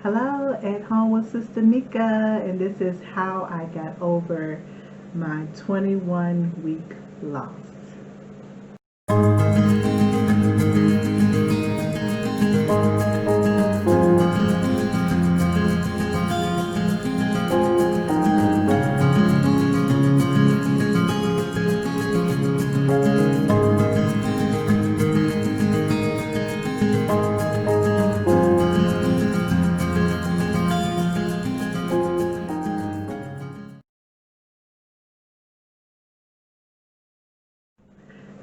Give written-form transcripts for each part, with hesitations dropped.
Hello, at home with Sister Mika, and this is how I got over my 21-week loss.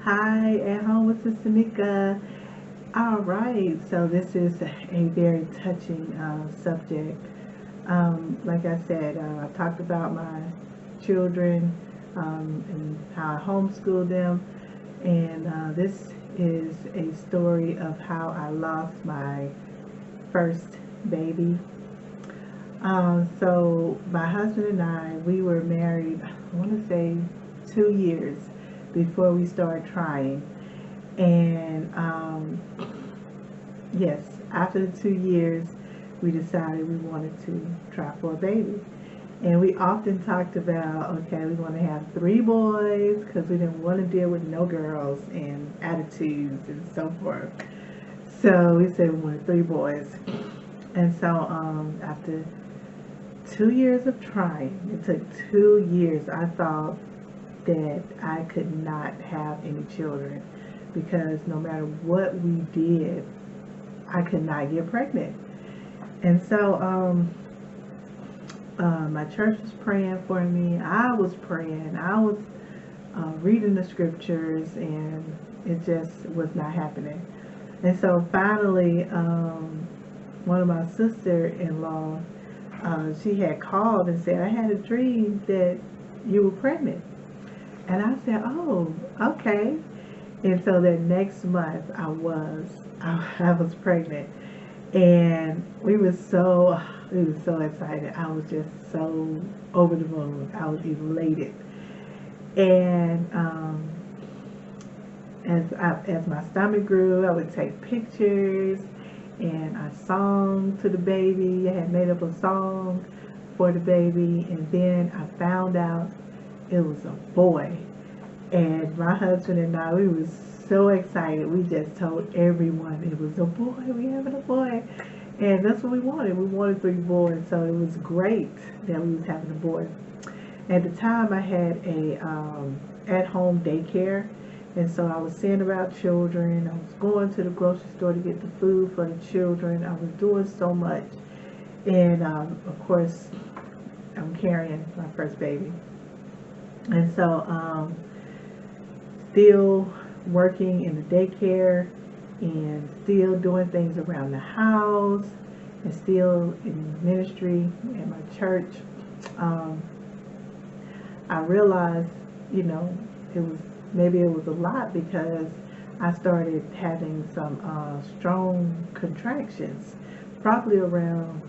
Hi, at home with Sister Mika. All right, so this is a very touching subject. Like I said, I talked about my children and how I homeschooled them, and this is a story of how I lost my first baby. So my husband and I, we were married, I want to say 2 years before we started trying. And yes, after the 2 years, we decided we wanted to try for a baby. And we often talked about, okay, we want to have three boys because we didn't want to deal with no girls and attitudes and so forth. So we said we wanted three boys. And so after 2 years of trying, it took 2 years, I thought that I could not have any children because no matter what we did, I could not get pregnant. And so my church was praying for me. I was praying. I was reading the scriptures, and it just was not happening. And so finally, one of my sister-in-law, she had called and said, I had a dream that you were pregnant. And I said, oh, okay. And so that next month I was pregnant. And we were so excited. I was just so over the moon. I was elated. And as my stomach grew, I would take pictures, and I sang to the baby. I had made up a song for the baby, and then I found out it was a boy. And my husband and I, we were so excited. We just told everyone it was a boy. We having a boy, and that's what we wanted. We wanted three boys, so it was great that we was having a boy. At the time, I had a at-home daycare, and so I was seeing about children. I was going to the grocery store to get the food for the children. I was doing so much, and of course, I'm carrying my first baby, and so still working in the daycare and still doing things around the house and still in ministry at my church. Um, I realized, you know, maybe it was a lot because I started having some strong contractions. Probably around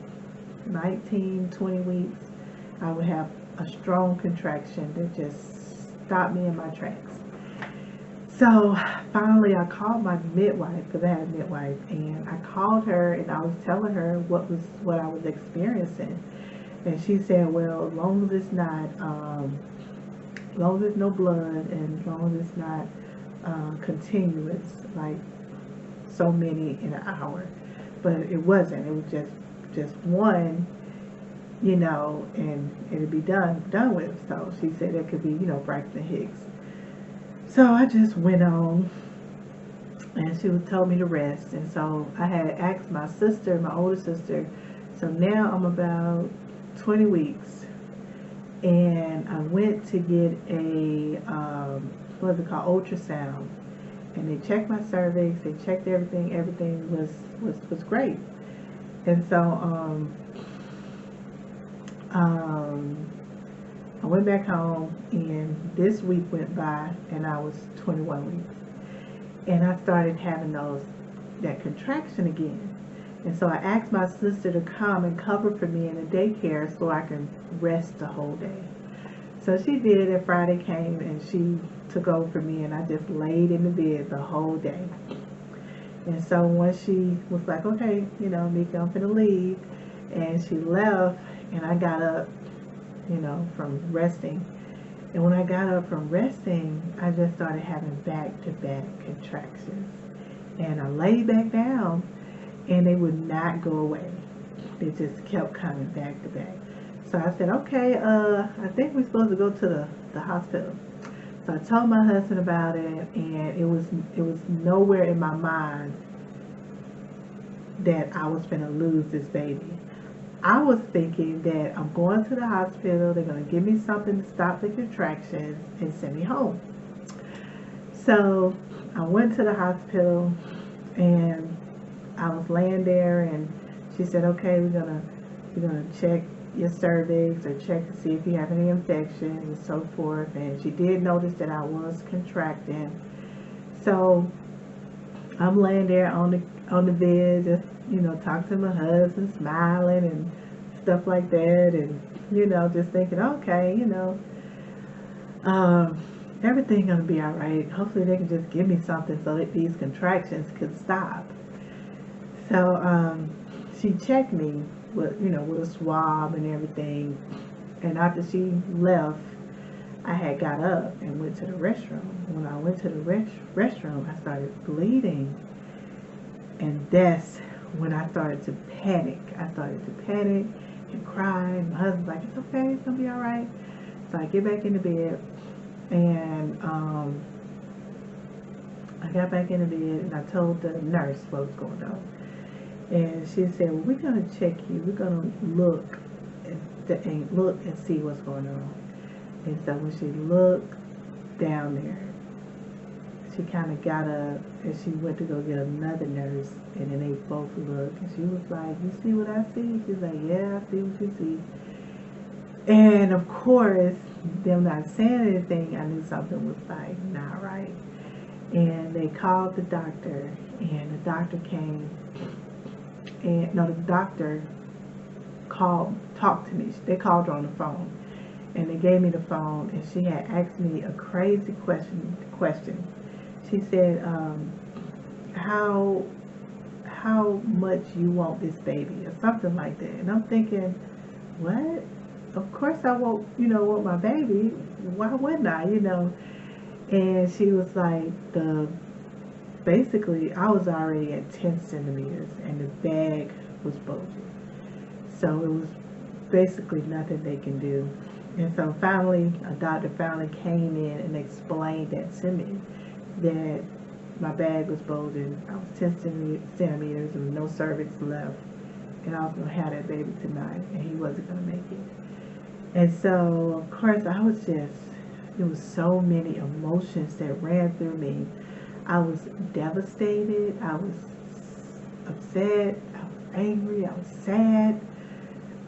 19, 20 weeks, I would have a strong contraction that just stopped me in my tracks. So finally, I called my midwife because I had a midwife, and I called her and I was telling her what I was experiencing, and she said, "Well, as long as it's not, as long as there's no blood, and as long as it's not continuous, like so many in an hour." But it wasn't. It was just one, and it'd be done with. So she said it could be, Braxton Hicks. So I just went on, and she told me to rest. And so I had asked my sister, my older sister. So now I'm about 20 weeks, and I went to get a what's it called, ultrasound, and they checked my cervix. They checked everything. Everything was great. And so I went back home, and this week went by, and I was 21 weeks, and I started having that contraction again. And so I asked my sister to come and cover for me in the daycare so I can rest the whole day. So she did, and Friday came, and she took over for me, and I just laid in the bed the whole day. And so once she was like, okay, Mika, I'm finna leave, And she left, and I got up, from resting. And when I got up from resting, I just started having back-to-back contractions. And I laid back down, and they would not go away. They just kept coming back to back. So I said, okay, I think we're supposed to go to the hospital. So I told my husband about it, and it was nowhere in my mind that I was going to lose this baby. I was thinking that I'm going to the hospital, they're going to give me something to stop the contractions and send me home. So I went to the hospital, and I was laying there, and she said, okay, we're gonna check your cervix or check to see if you have any infections and so forth. And she did notice that I was contracting. So I'm laying there on the bed, just talking to my husband, smiling and stuff like that, and just thinking, okay, everything's gonna be all right. Hopefully they can just give me something so that these contractions could stop. So she checked me with a swab and everything. And after she left, I had got up and went to the restroom. When I went to the restroom, I started bleeding. And that's when I started to panic. I started to panic and cry. And my husband's like, it's okay, it's gonna be all right. So I get back in the bed, and I got back in the bed, and I told the nurse what was going on. And she said, well, we're going to check you. We're going to look and see what's going on. And so when she looked down there, she kind of got up, and she went to go get another nurse. And then they both looked. And she was like, you see what I see? She's like, yeah, I see what you see. And of course, them not saying anything, I knew something was like not right. And they called the doctor, and the doctor came. And no, the doctor talked to me. They called her on the phone, and they gave me the phone, and she had asked me a crazy question. She said, how much you want this baby, or something like that. And I'm thinking, what? Of course I want my baby. Why wouldn't I, And she was like, basically, I was already at 10 centimeters, and the bag was bulging. So it was basically nothing they can do. And so finally, a doctor finally came in and explained that to me, that my bag was bulging. I was 10 centimeters with no cervix left, and I was going to have that baby tonight, and he wasn't going to make it. And so, of course, there was so many emotions that ran through me. I was devastated, I was upset, I was angry, I was sad,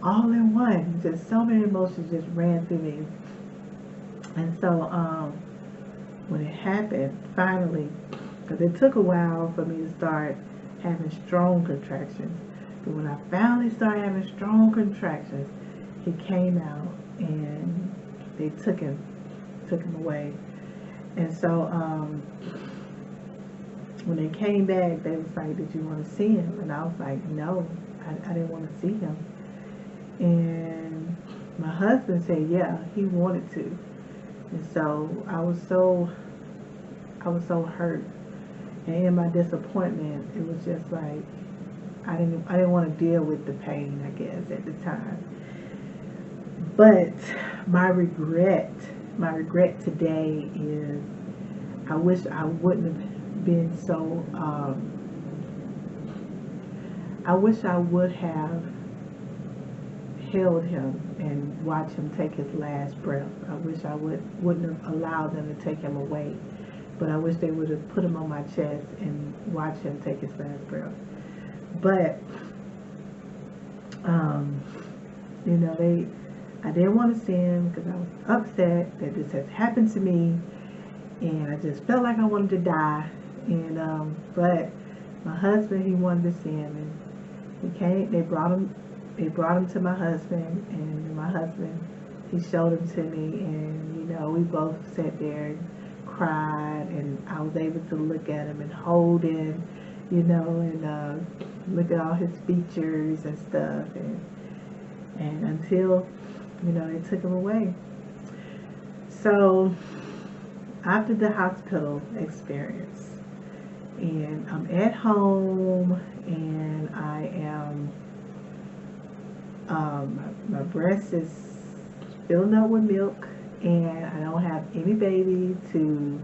all in one. Just so many emotions just ran through me. And so when it happened, finally, because it took a while for me to start having strong contractions, but when I finally started having strong contractions, he came out, and they took him away. And so when they came back, they was like, did you want to see him? And I was like, no, I didn't want to see him. And my husband said, yeah, he wanted to. And so I was so hurt. And in my disappointment, it was just like, I didn't want to deal with the pain, I guess, at the time. But my regret today is, I wish I wouldn't have been so, I wish I would have held him and watched him take his last breath. I wish I wouldn't have allowed them to take him away, but I wish they would have put him on my chest and watched him take his last breath. But I didn't want to see him because I was upset that this has happened to me, and I just felt like I wanted to die. And but my husband, he wanted to see him, and he came. They brought him to my husband, and my husband, he showed him to me, and we both sat there and cried, and I was able to look at him and hold him you know, and look at all his features and stuff, and until, you know, they took him away. So after the hospital experience, and I'm at home, and I am, my breast is filling up with milk, and I don't have any baby to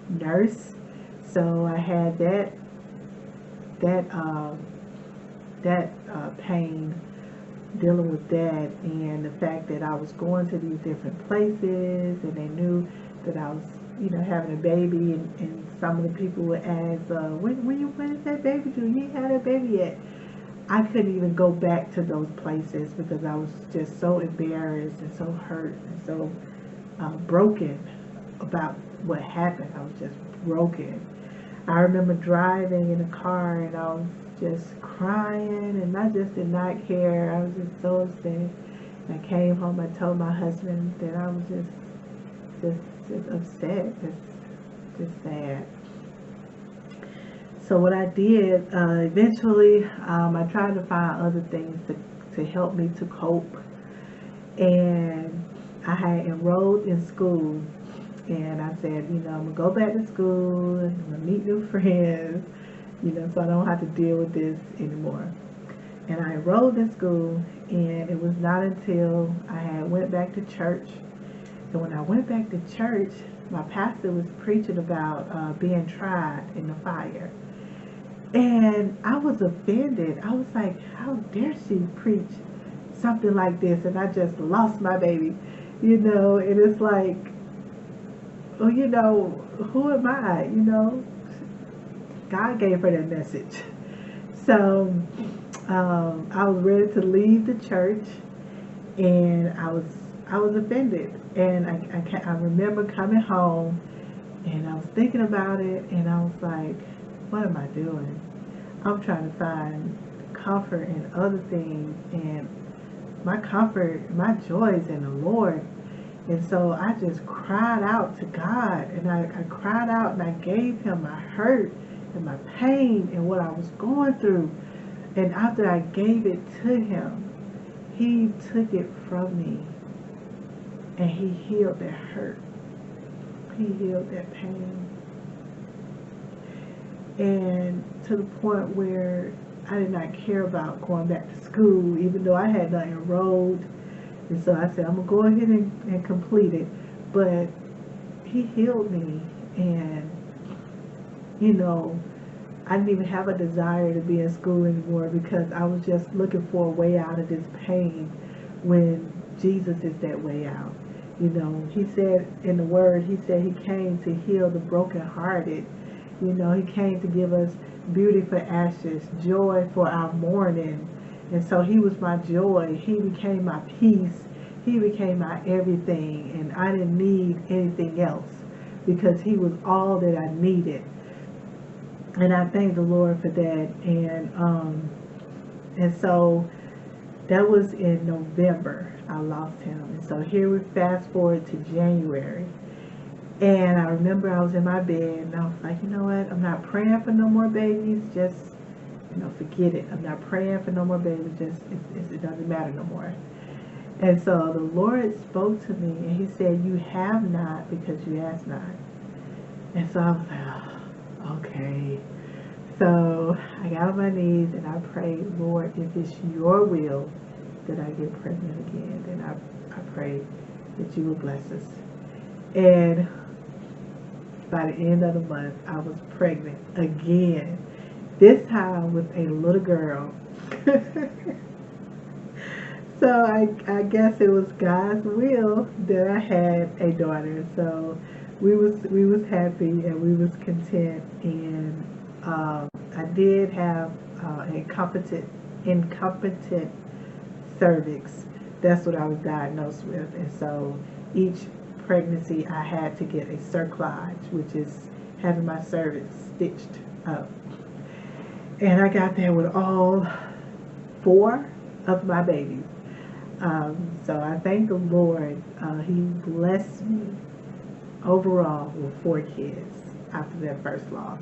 nurse. So I had that pain dealing with that, and the fact that I was going to these different places, and they knew that I was, you know, having a baby, and some of the people would ask, when is that baby due? You ain't had a baby yet. I couldn't even go back to those places because I was just so embarrassed and so hurt and so broken about what happened. I was just broken. I remember driving in a car, and I was just crying, and I just did not care. I was just so upset. And I came home, I told my husband that I was just upset, just sad. So what I did, eventually, I tried to find other things to help me to cope. And I had enrolled in school, and I said, you know, I'm going to go back to school, and I'm going to meet new friends, you know, so I don't have to deal with this anymore. And I enrolled in school, and it was not until I had went back to church. And when I went back to church, my pastor was preaching about being tried in the fire. And I was offended. I was like, how dare she preach something like this? And I just lost my baby, you know. And it's like, well, you know, who am I? You know, God gave her that message. So I was ready to leave the church, and I was offended. And I remember coming home, and I was thinking about it, and I was like, what am I doing? I'm trying to find comfort in other things, and my comfort, my joy is in the Lord. And so I just cried out to God, and I cried out, and I gave him my hurt and my pain and what I was going through. And after I gave it to him, he took it from me, and he healed that hurt. He healed that pain. And to the point where I did not care about going back to school, even though I had not enrolled. And so I said, I'm going to go ahead and complete it. But he healed me, and, you know, I didn't even have a desire to be in school anymore, because I was just looking for a way out of this pain, when Jesus is that way out. You know, he said in the word, he said he came to heal the brokenhearted. You know, he came to give us beauty for ashes, joy for our mourning. And so he was my joy. He became my peace. He became my everything. And I didn't need anything else, because he was all that I needed. And I thank the Lord for that. And so that was in November. I lost him. And so here we fast forward to January. And I remember I was in my bed, and I was like, you know what? I'm not praying for no more babies. Just, you know, forget it. I'm not praying for no more babies. Just, it doesn't matter no more. And so the Lord spoke to me, and he said, you have not because you ask not. And so I was like, oh, okay. So I got on my knees, and I prayed, Lord, if it's your will that I get pregnant again, then I pray that you will bless us. And by the end of the month, I was pregnant again, this time with a little girl. So I guess it was God's will that I had a daughter. So we was happy, and we was content. And I did have incompetent cervix. That's what I was diagnosed with. And so each pregnancy I had to get a cerclage, which is having my cervix stitched up. And I got there with all 4 of my babies. So I thank the Lord. He blessed me overall with 4 kids after that first loss.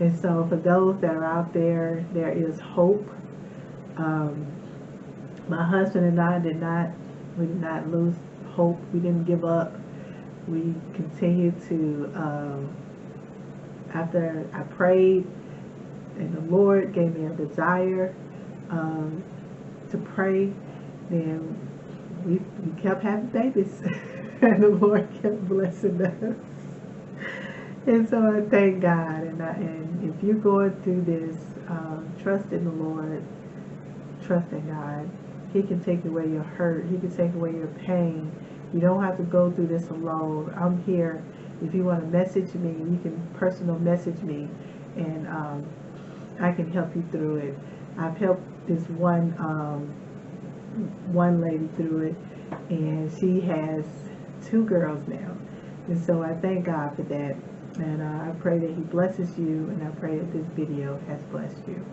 And so for those that are out there, there is hope. My husband and I did not lose hope. We didn't give up. We continued to, after I prayed and the Lord gave me a desire to pray, then we kept having babies and the Lord kept blessing us. And so I thank God, and if you're going through this, trust in the Lord, trust in God. He can take away your hurt. He can take away your pain. You don't have to go through this alone. I'm here. If you want to message me, you can personal message me, and I can help you through it. I've helped this one lady through it, and she has 2 girls now. And so I thank God for that. And I pray that He blesses you, and I pray that this video has blessed you.